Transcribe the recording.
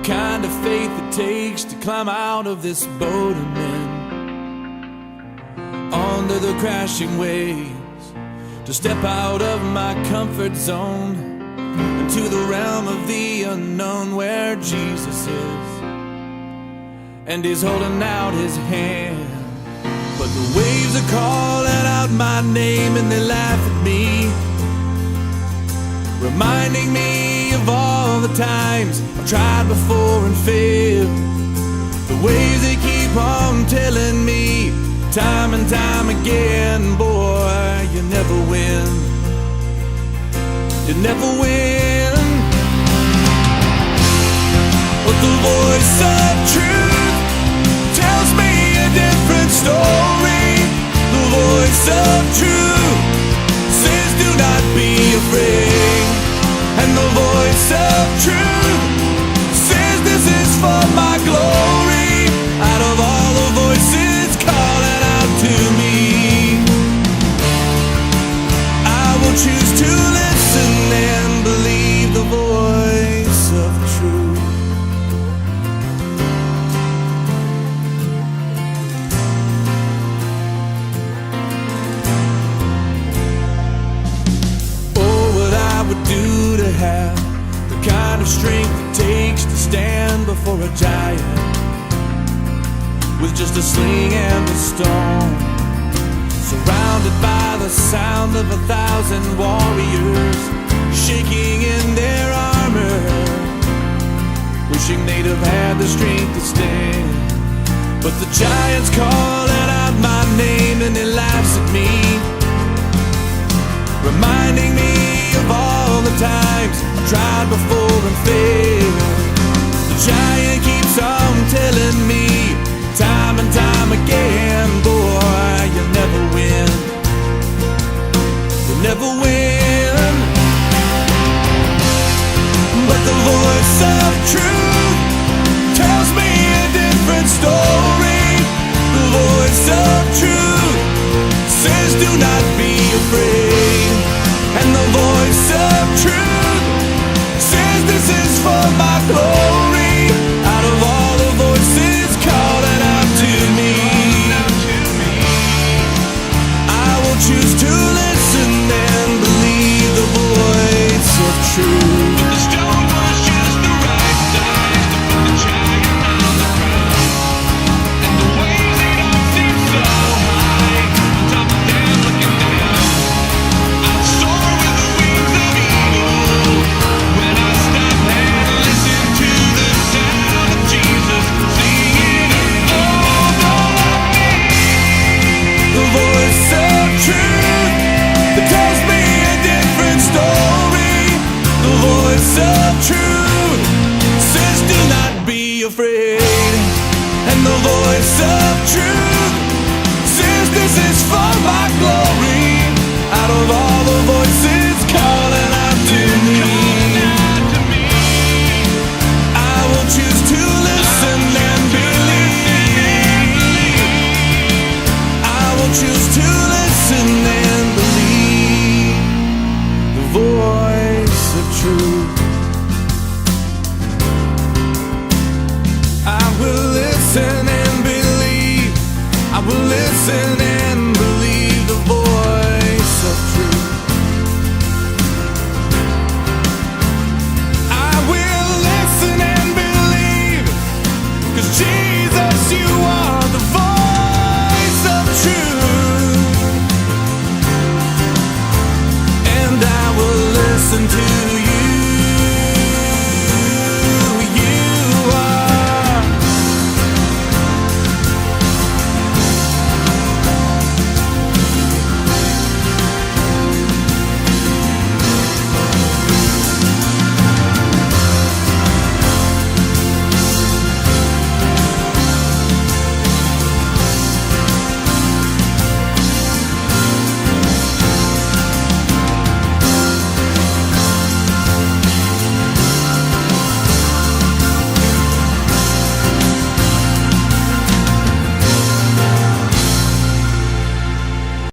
kind of faith it takes to climb out of this boat I'm in, under the crashing waves, to step out of my comfort zone into the realm of the unknown where Jesus is, and He's holding out His hand. But the waves are calling out my name and they laugh at me, reminding me of all the times I've tried before and failed. The waves they keep on telling me time and time again, boy, you never win. You never win. But the voice of truth tells me a different story. The voice of truth says do not be afraid. And the voice of truth says this is for my glory. Out of all the voices calling out to me, I will choose to listen and believe the voice of truth. Oh, what I would do to have the kind of strength it takes to stand before a giant with just a sling and a stone, surrounded by the sound of 1,000 warriors shaking in their armor, wishing they'd have had the strength to stand. But the giant's calling out my name and he laughs at me, reminding me of all the times I've tried before and failed. The giant keeps on telling me time and time again, boy, you never win. You never win. But the voice of truth tells me a different story. The voice of truth says do not be afraid. And the voice of truth says this is for my glory. Out of all the voices calling out to me, I will choose to listen and believe the voice of truth. But the stone was just the right size to put the giant on the ground, and the waves they don't seem so high, top of them looking down. I'll soar with the wings of eagle when I stop and listen to the sound of Jesus singing, oh, don't let me. The voice of truth that tells me a different story. The voice of truth says do not be afraid. And the voice of truth says this is for my glory. Out of all the voices calling out to me, I will choose to listen and believe. I will choose to listen and believe the voice of truth. I will listen and believe. I will listen and believe the voice of truth. I will listen and believe, 'cause Jesus, you are